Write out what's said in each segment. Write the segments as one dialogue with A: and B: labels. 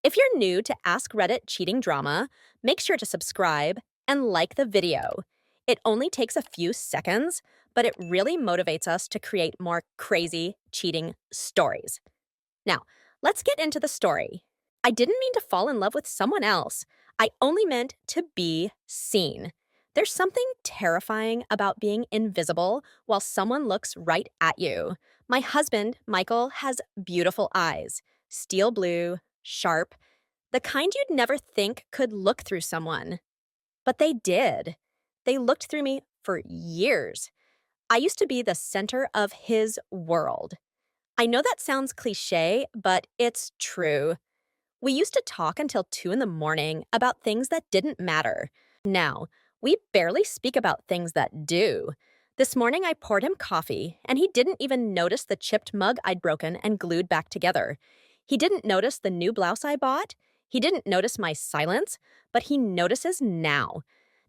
A: If you're new to Ask Reddit cheating drama, make sure to subscribe and like the video. It only takes a few seconds, but it really motivates us to create more crazy cheating stories. Now, let's get into the story. I didn't mean to fall in love with someone else. I only meant to be seen. There's something terrifying about being invisible while someone looks right at you. My husband, Michael, has beautiful eyes, steel blue, sharp, the kind you'd never think could look through someone. But they did. They looked through me for years. I used to be the center of his world. I know that sounds cliche, but it's true. We used to talk until 2 in the morning about things that didn't matter. Now, we barely speak about things that do. This morning I poured him coffee, and he didn't even notice the chipped mug I'd broken and glued back together. He didn't notice the new blouse I bought. He didn't notice my silence, but he notices now.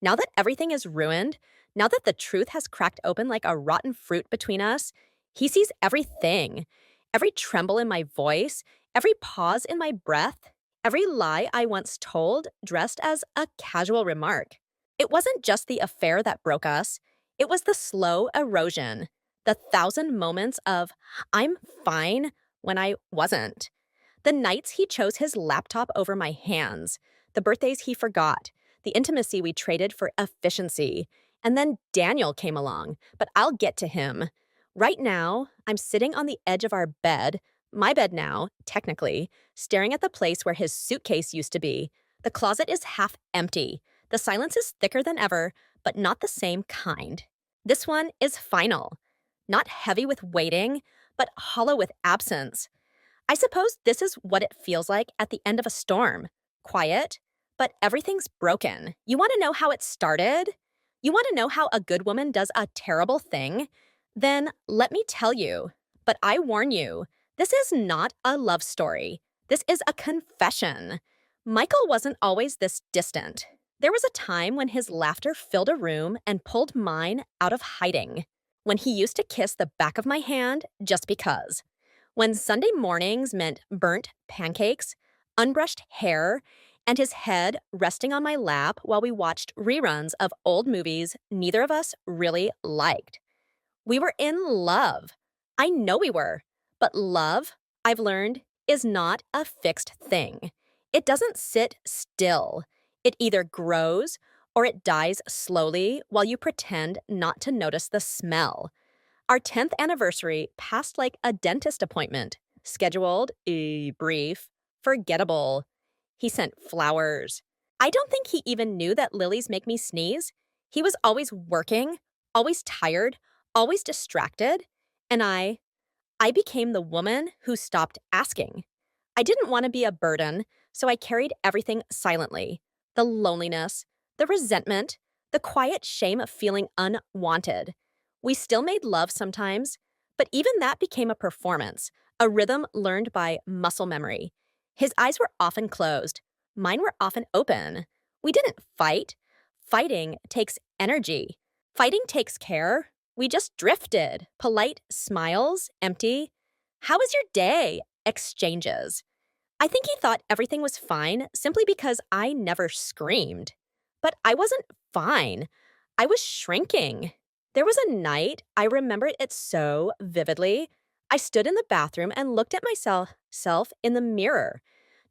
A: Now that everything is ruined, now that the truth has cracked open like a rotten fruit between us, he sees everything. Every tremble in my voice, every pause in my breath, every lie I once told dressed as a casual remark. It wasn't just the affair that broke us, it was the slow erosion, the 1,000 moments of, I'm fine, when I wasn't. The nights he chose his laptop over my hands, the birthdays he forgot, the intimacy we traded for efficiency. And then Daniel came along, but I'll get to him. Right now, I'm sitting on the edge of our bed, my bed now, technically, staring at the place where his suitcase used to be. The closet is half empty. The silence is thicker than ever, but not the same kind. This one is final. Not heavy with waiting, but hollow with absence. I suppose this is what it feels like at the end of a storm. Quiet, but everything's broken. You want to know how it started? You want to know how a good woman does a terrible thing? Then let me tell you. But I warn you, this is not a love story. This is a confession. Michael wasn't always this distant. There was a time when his laughter filled a room and pulled mine out of hiding. When he used to kiss the back of my hand just because. When Sunday mornings meant burnt pancakes, unbrushed hair, and his head resting on my lap while we watched reruns of old movies neither of us really liked. We were in love. I know we were. But love, I've learned, is not a fixed thing. It doesn't sit still. It either grows or it dies slowly while you pretend not to notice the smell. Our 10th anniversary passed like a dentist appointment. Scheduled, brief, forgettable. He sent flowers. I don't think he even knew that lilies make me sneeze. He was always working, always tired, always distracted. And I became the woman who stopped asking. I didn't want to be a burden, so I carried everything silently. The loneliness, the resentment, the quiet shame of feeling unwanted. We still made love sometimes, but even that became a performance, a rhythm learned by muscle memory. His eyes were often closed. Mine were often open. We didn't fight. Fighting takes energy. Fighting takes care. We just drifted. Polite smiles, empty. How was your day? Exchanges. I think he thought everything was fine simply because I never screamed. But I wasn't fine. I was shrinking. There was a night, I remember it so vividly. I stood in the bathroom and looked at myself in the mirror.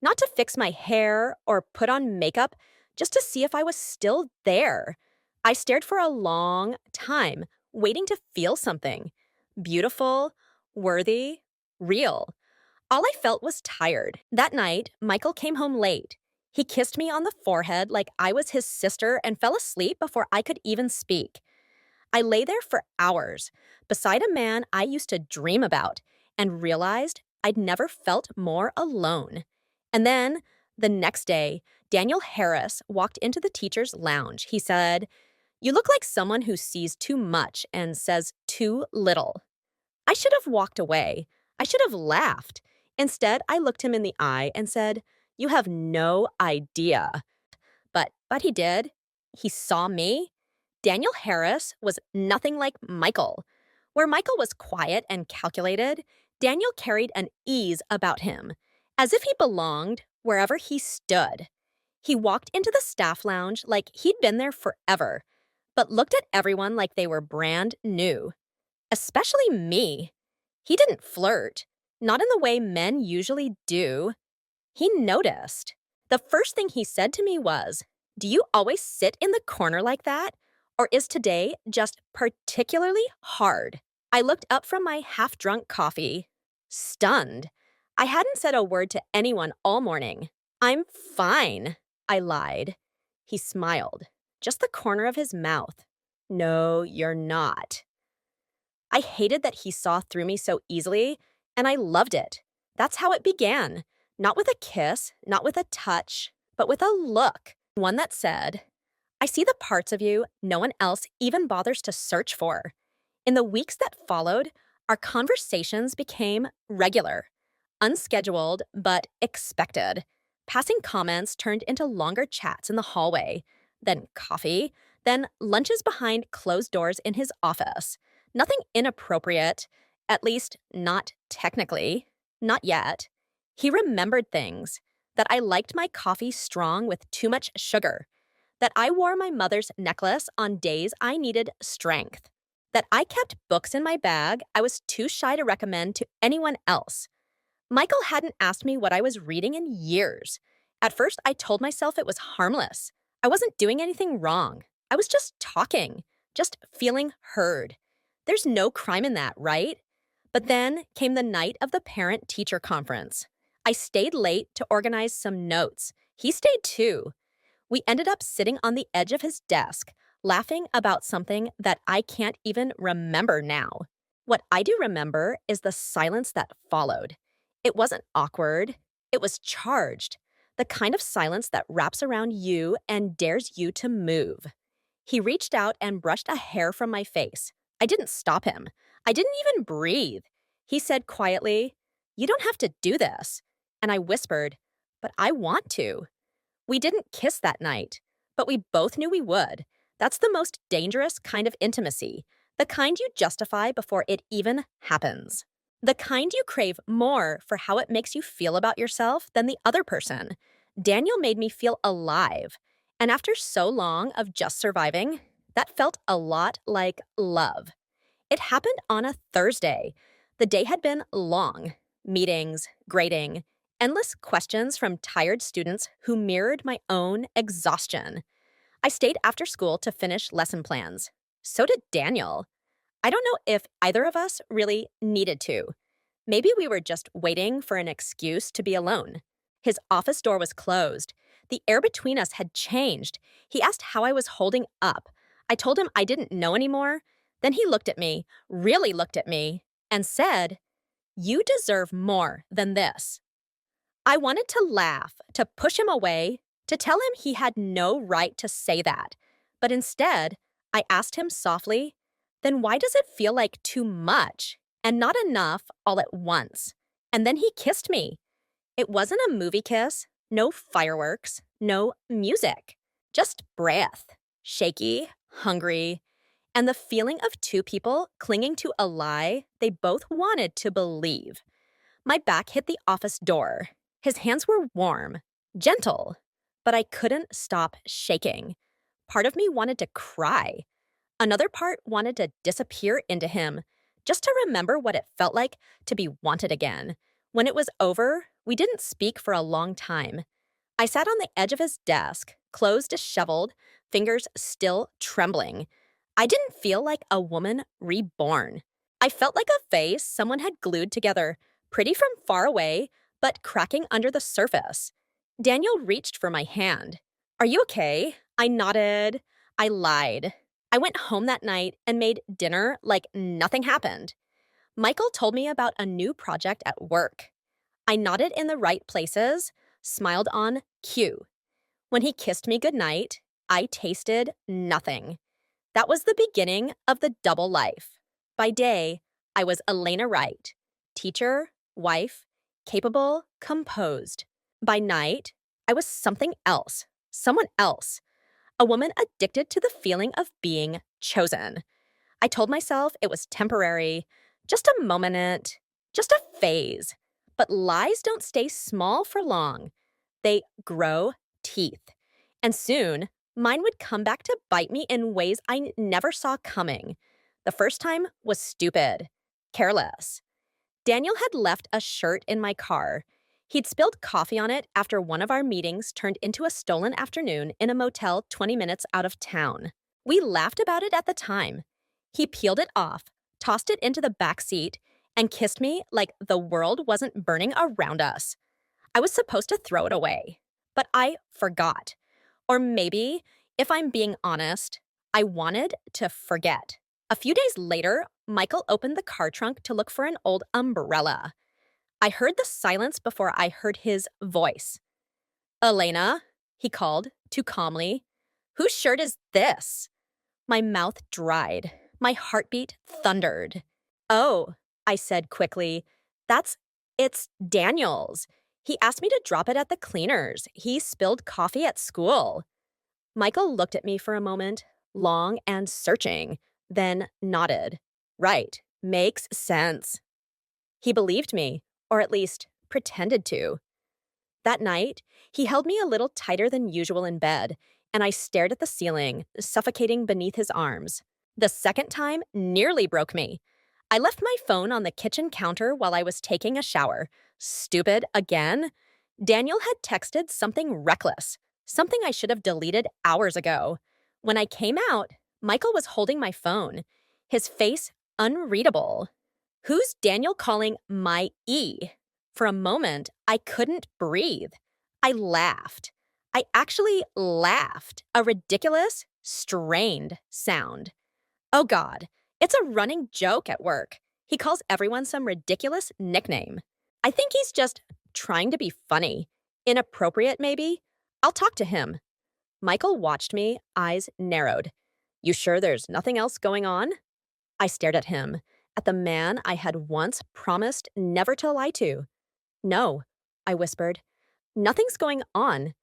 A: Not to fix my hair or put on makeup, just to see if I was still there. I stared for a long time, waiting to feel something. Beautiful, worthy, real. All I felt was tired. That night, Michael came home late. He kissed me on the forehead like I was his sister and fell asleep before I could even speak. I lay there for hours, beside a man I used to dream about, and realized I'd never felt more alone. And then, the next day, Daniel Harris walked into the teacher's lounge. He said, "You look like someone who sees too much and says too little." I should have walked away. I should have laughed. Instead, I looked him in the eye and said, "You have no idea." But he did. He saw me. Daniel Harris was nothing like Michael. Where Michael was quiet and calculated, Daniel carried an ease about him, as if he belonged wherever he stood. He walked into the staff lounge like he'd been there forever, but looked at everyone like they were brand new, especially me. He didn't flirt, not in the way men usually do. He noticed. The first thing he said to me was, "Do you always sit in the corner like that? Or is today just particularly hard?" I looked up from my half-drunk coffee, stunned. I hadn't said a word to anyone all morning. "I'm fine," I lied. He smiled, just the corner of his mouth. "No, you're not." I hated that he saw through me so easily, and I loved it. That's how it began. Not with a kiss, not with a touch, but with a look. One that said, "I see the parts of you no one else even bothers to search for." In the weeks that followed, our conversations became regular, unscheduled, but expected. Passing comments turned into longer chats in the hallway, then coffee, then lunches behind closed doors in his office. Nothing inappropriate, at least not technically, not yet. He remembered things that I liked my coffee strong with too much sugar, that I wore my mother's necklace on days I needed strength, that I kept books in my bag I was too shy to recommend to anyone else. Michael hadn't asked me what I was reading in years. At first, I told myself it was harmless. I wasn't doing anything wrong. I was just talking, just feeling heard. There's no crime in that, right? But then came the night of the parent-teacher conference. I stayed late to organize some notes. He stayed too. We ended up sitting on the edge of his desk, laughing about something that I can't even remember now. What I do remember is the silence that followed. It wasn't awkward, it was charged. The kind of silence that wraps around you and dares you to move. He reached out and brushed a hair from my face. I didn't stop him. I didn't even breathe. He said quietly, "You don't have to do this." And I whispered, "But I want to." We didn't kiss that night, but we both knew we would. That's the most dangerous kind of intimacy, the kind you justify before it even happens. The kind you crave more for how it makes you feel about yourself than the other person. Daniel made me feel alive, and after so long of just surviving, that felt a lot like love. It happened on a Thursday. The day had been long. Meetings, grading, endless questions from tired students who mirrored my own exhaustion. I stayed after school to finish lesson plans. So did Daniel. I don't know if either of us really needed to. Maybe we were just waiting for an excuse to be alone. His office door was closed. The air between us had changed. He asked how I was holding up. I told him I didn't know anymore. Then he looked at me, really looked at me, and said, "You deserve more than this." I wanted to laugh, to push him away, to tell him he had no right to say that. But instead, I asked him softly, "Then why does it feel like too much and not enough all at once?" And then he kissed me. It wasn't a movie kiss, no fireworks, no music, just breath, shaky, hungry, and the feeling of two people clinging to a lie they both wanted to believe. My back hit the office door. His hands were warm, gentle, but I couldn't stop shaking. Part of me wanted to cry. Another part wanted to disappear into him, just to remember what it felt like to be wanted again. When it was over, we didn't speak for a long time. I sat on the edge of his desk, clothes disheveled, fingers still trembling. I didn't feel like a woman reborn. I felt like a face someone had glued together, pretty from far away, but cracking under the surface. Daniel reached for my hand. "Are you okay?" I nodded. I lied. I went home that night and made dinner like nothing happened. Michael told me about a new project at work. I nodded in the right places, smiled on cue. When he kissed me goodnight, I tasted nothing. That was the beginning of the double life. By day, I was Elena Wright, teacher, wife, capable, composed. By night, I was something else, someone else, a woman addicted to the feeling of being chosen. I told myself it was temporary, just a moment, just a phase. But lies don't stay small for long. they grow teeth. And soon, mine would come back to bite me in ways I never saw coming. The first time was stupid, careless. Daniel had left a shirt in my car. He'd spilled coffee on it after one of our meetings turned into a stolen afternoon in a motel 20 minutes out of town. We laughed about it at the time. He peeled it off, tossed it into the back seat, and kissed me like the world wasn't burning around us. I was supposed to throw it away, but I forgot. Or maybe, if I'm being honest, I wanted to forget. A few days later, Michael opened the car trunk to look for an old umbrella. I heard the silence before I heard his voice. "Elena," he called, too calmly. "Whose shirt is this?" My mouth dried. My heartbeat thundered. "Oh," I said quickly, it's Daniel's. He asked me to drop it at the cleaners. He spilled coffee at school." Michael looked at me for a moment, long and searching, then nodded. "Right, makes sense." He believed me, or at least pretended to. That night, he held me a little tighter than usual in bed, and I stared at the ceiling, suffocating beneath his arms. The second time nearly broke me. I left my phone on the kitchen counter while I was taking a shower. Stupid again? Daniel had texted something reckless, something I should have deleted hours ago. When I came out, Michael was holding my phone, his face unreadable. "Who's Daniel calling my E?" For a moment, I couldn't breathe. I laughed. I actually laughed, a ridiculous, strained sound. Oh God, it's a running joke at work. He calls everyone some ridiculous nickname. I think he's just trying to be funny. Inappropriate, maybe? I'll talk to him. Michael watched me, eyes narrowed. "You sure there's nothing else going on?" I stared at him, at the man I had once promised never to lie to. "No," I whispered. "Nothing's going on."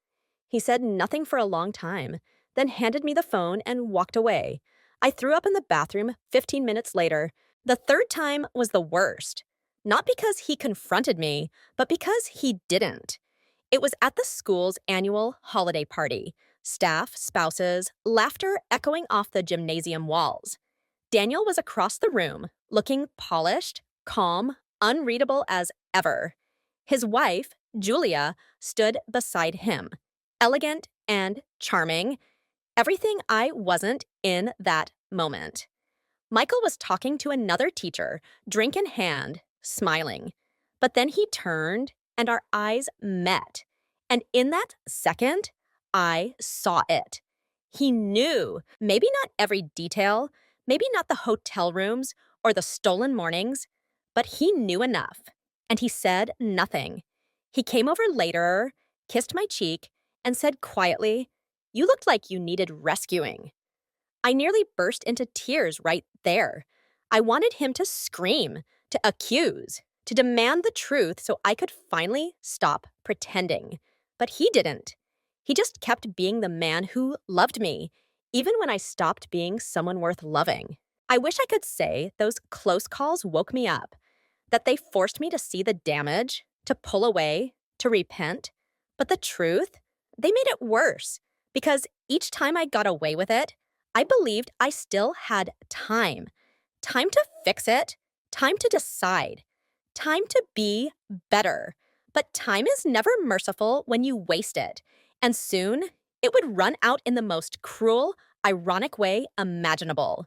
A: He said nothing for a long time, then handed me the phone and walked away. I threw up in the bathroom 15 minutes later. The third time was the worst. Not because he confronted me, but because he didn't. It was at the school's annual holiday party. Staff, spouses, laughter echoing off the gymnasium walls. Daniel was across the room, looking polished, calm, unreadable as ever. His wife, Julia, stood beside him, elegant and charming, everything I wasn't in that moment. Michael was talking to another teacher, drink in hand, smiling. But then he turned, and our eyes met. And in that second, I saw it. He knew, maybe not every detail, maybe not the hotel rooms or the stolen mornings, but he knew enough. And he said nothing. He came over later, kissed my cheek, and said quietly, "You looked like you needed rescuing." I nearly burst into tears right there. I wanted him to scream, to accuse, to demand the truth so I could finally stop pretending. But he didn't. He just kept being the man who loved me, even when I stopped being someone worth loving. I wish I could say those close calls woke me up, that they forced me to see the damage, to pull away, to repent. But the truth, they made it worse, because each time I got away with it, I believed I still had time. Time to fix it, time to decide, time to be better. But time is never merciful when you waste it, and soon it would run out in the most cruel, ironic way imaginable.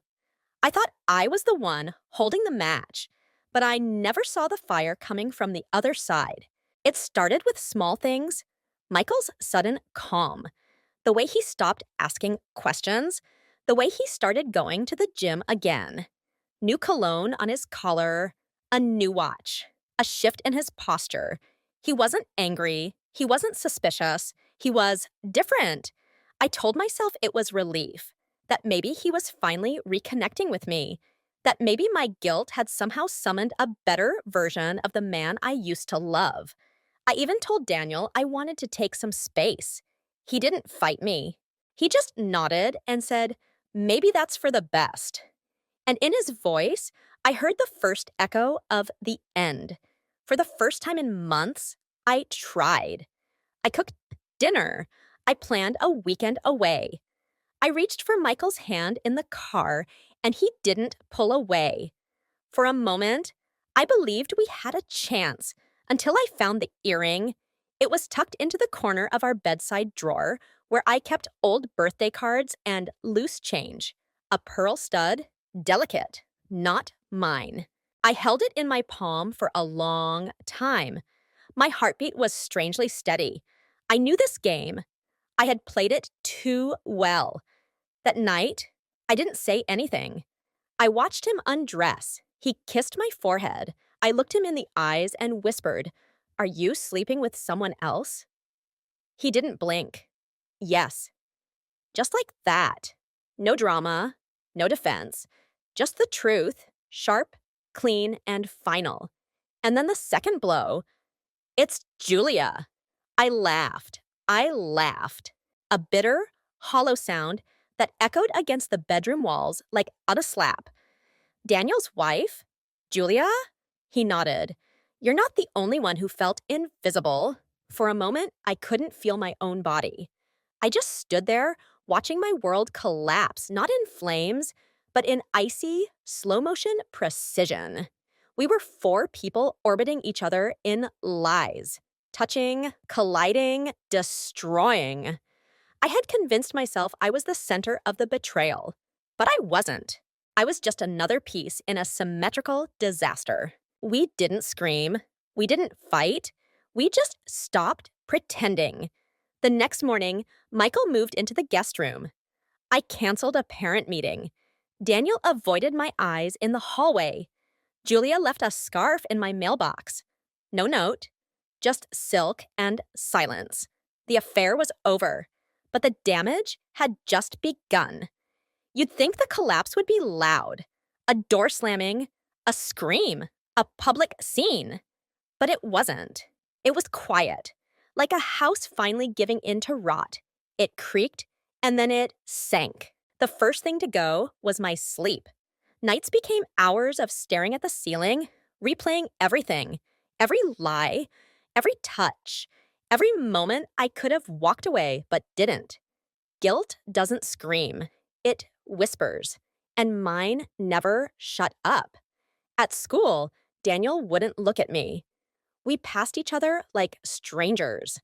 A: I thought I was the one holding the match, but I never saw the fire coming from the other side. It started with small things. Michael's sudden calm, the way he stopped asking questions, the way he started going to the gym again. New cologne on his collar, a new watch, a shift in his posture. He wasn't angry, he wasn't suspicious, he was different. I told myself it was relief, that maybe he was finally reconnecting with me, that maybe my guilt had somehow summoned a better version of the man I used to love. I even told Daniel I wanted to take some space. He didn't fight me. He just nodded and said, "Maybe that's for the best." And in his voice, I heard the first echo of the end. For the first time in months, I tried. I cooked dinner. I planned a weekend away. I reached for Michael's hand in the car, and he didn't pull away. For a moment, I believed we had a chance until I found the earring. It was tucked into the corner of our bedside drawer where I kept old birthday cards and loose change. A pearl stud, delicate, not mine. I held it in my palm for a long time. My heartbeat was strangely steady. I knew this game. I had played it too well. That night, I didn't say anything. I watched him undress. He kissed my forehead. I looked him in the eyes and whispered, "Are you sleeping with someone else?" He didn't blink. Yes. Just like that. No drama, no defense. Just the truth, sharp, clean, and final. And then the second blow. It's Julia. I laughed. I laughed. A bitter, hollow sound that echoed against the bedroom walls like a slap. Daniel's wife? Julia? He nodded. You're not the only one who felt invisible. For a moment, I couldn't feel my own body. I just stood there, watching my world collapse, not in flames, but in icy, slow-motion precision. We were four people orbiting each other in lies, touching, colliding, destroying. I had convinced myself I was the center of the betrayal, but I wasn't. I was just another piece in a symmetrical disaster. We didn't scream. We didn't fight. We just stopped pretending. The next morning, Michael moved into the guest room. I canceled a parent meeting. Daniel avoided my eyes in the hallway. Julia left a scarf in my mailbox. No note, just silk and silence. The affair was over, but the damage had just begun. You'd think the collapse would be loud. A door slamming, a scream, a public scene. But it wasn't. It was quiet, like a house finally giving in to rot. It creaked, and then it sank. The first thing to go was my sleep. Nights became hours of staring at the ceiling, replaying everything, every lie, every touch, every moment I could have walked away but didn't. Guilt doesn't scream. It whispers, and mine never shut up. At school, Daniel wouldn't look at me. We passed each other like strangers.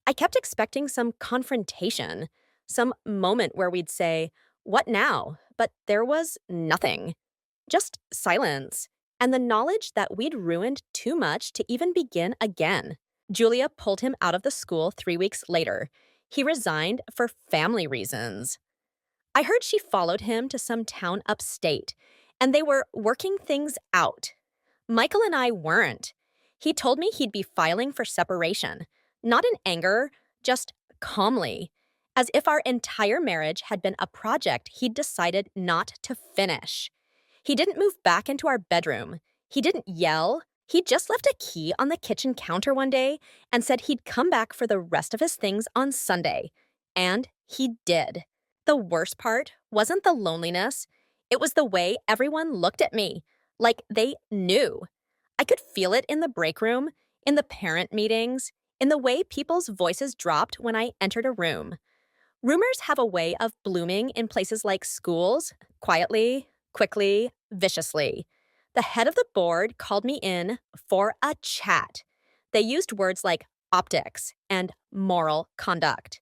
A: I kept expecting some confrontation, some moment where we'd say, "What now?" But there was nothing. Just silence, and the knowledge that we'd ruined too much to even begin again. Julia pulled him out of the school 3 weeks later. He resigned for family reasons. I heard she followed him to some town upstate, and they were working things out. Michael and I weren't. He told me he'd be filing for separation, not in anger, just calmly, as if our entire marriage had been a project he'd decided not to finish. He didn't move back into our bedroom. He didn't yell. He just left a key on the kitchen counter one day and said he'd come back for the rest of his things on Sunday. And he did. The worst part wasn't the loneliness. It was the way everyone looked at me, like they knew. I could feel it in the break room, in the parent meetings, in the way people's voices dropped when I entered a room. Rumors have a way of blooming in places like schools, quietly, quickly, viciously. The head of the board called me in for a chat. They used words like optics and moral conduct.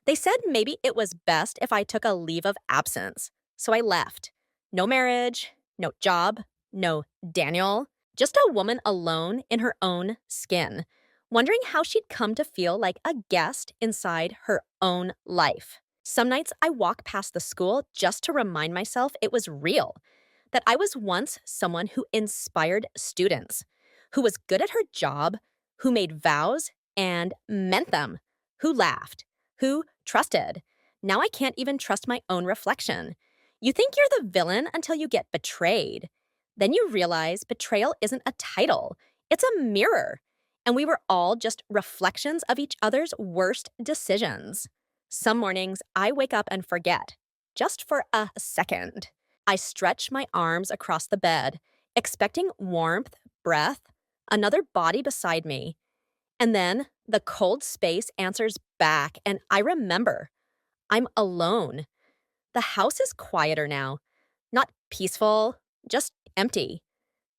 A: They said maybe it was best if I took a leave of absence. So I left. No marriage, no job, no Daniel. Just a woman alone in her own skin, wondering how she'd come to feel like a guest inside her own life. Some nights I walk past the school just to remind myself it was real, that I was once someone who inspired students, who was good at her job, who made vows and meant them, who laughed, who trusted. Now I can't even trust my own reflection. You think you're the villain until you get betrayed. Then you realize betrayal isn't a title, it's a mirror. And we were all just reflections of each other's worst decisions. Some mornings I wake up and forget, just for a second. I stretch my arms across the bed, expecting warmth, breath, another body beside me. And then the cold space answers back, and I remember I'm alone. The house is quieter now, not peaceful, just empty.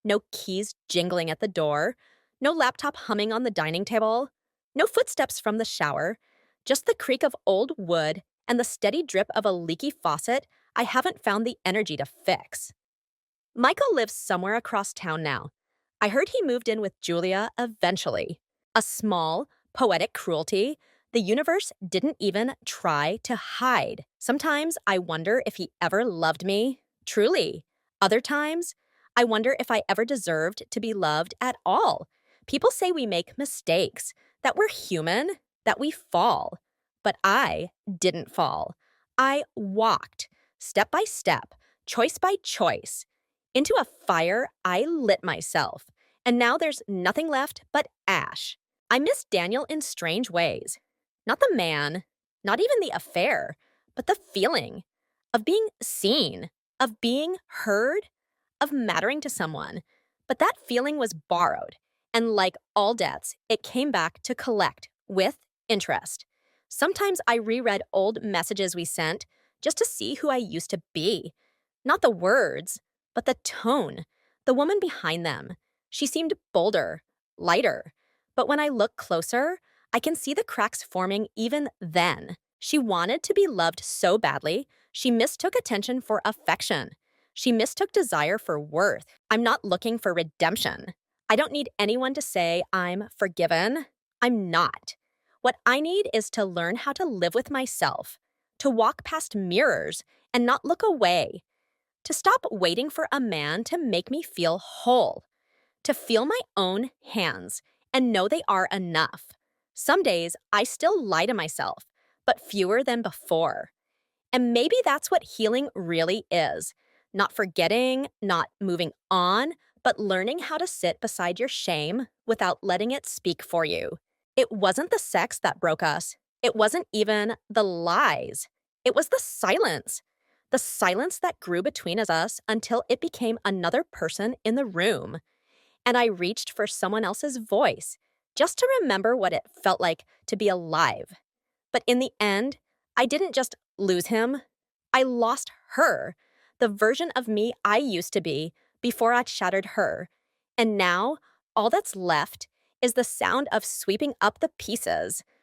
A: No keys jingling at the door, no laptop humming on the dining table, no footsteps from the shower, just the creak of old wood and the steady drip of a leaky faucet I haven't found the energy to fix. Michael lives somewhere across town now. I heard he moved in with Julia eventually. A small, poetic cruelty the universe didn't even try to hide. Sometimes I wonder if he ever loved me, truly. Other times, I wonder if I ever deserved to be loved at all. People say we make mistakes, that we're human, that we fall. But I didn't fall. I walked, step by step, choice by choice. Into a fire, I lit myself, and now there's nothing left but ash. I miss Daniel in strange ways. Not the man, not even the affair, but the feeling of being seen, of being heard, of mattering to someone. But that feeling was borrowed, and like all debts, it came back to collect with interest. Sometimes I reread old messages we sent just to see who I used to be. Not the words, but the tone, the woman behind them. She seemed bolder, lighter. But when I look closer, I can see the cracks forming even then. She wanted to be loved so badly, she mistook attention for affection. She mistook desire for worth. I'm not looking for redemption. I don't need anyone to say I'm forgiven. I'm not. What I need is to learn how to live with myself, to walk past mirrors and not look away, to stop waiting for a man to make me feel whole, to feel my own hands and know they are enough. Some days I still lie to myself, but fewer than before. And maybe that's what healing really is. Not forgetting, not moving on, but learning how to sit beside your shame without letting it speak for you. It wasn't the sex that broke us. It wasn't even the lies. It was the silence. The silence that grew between us until it became another person in the room. And I reached for someone else's voice, just to remember what it felt like to be alive. But in the end, I didn't just lose him. I lost her, the version of me I used to be before I shattered her. And now, all that's left is the sound of sweeping up the pieces,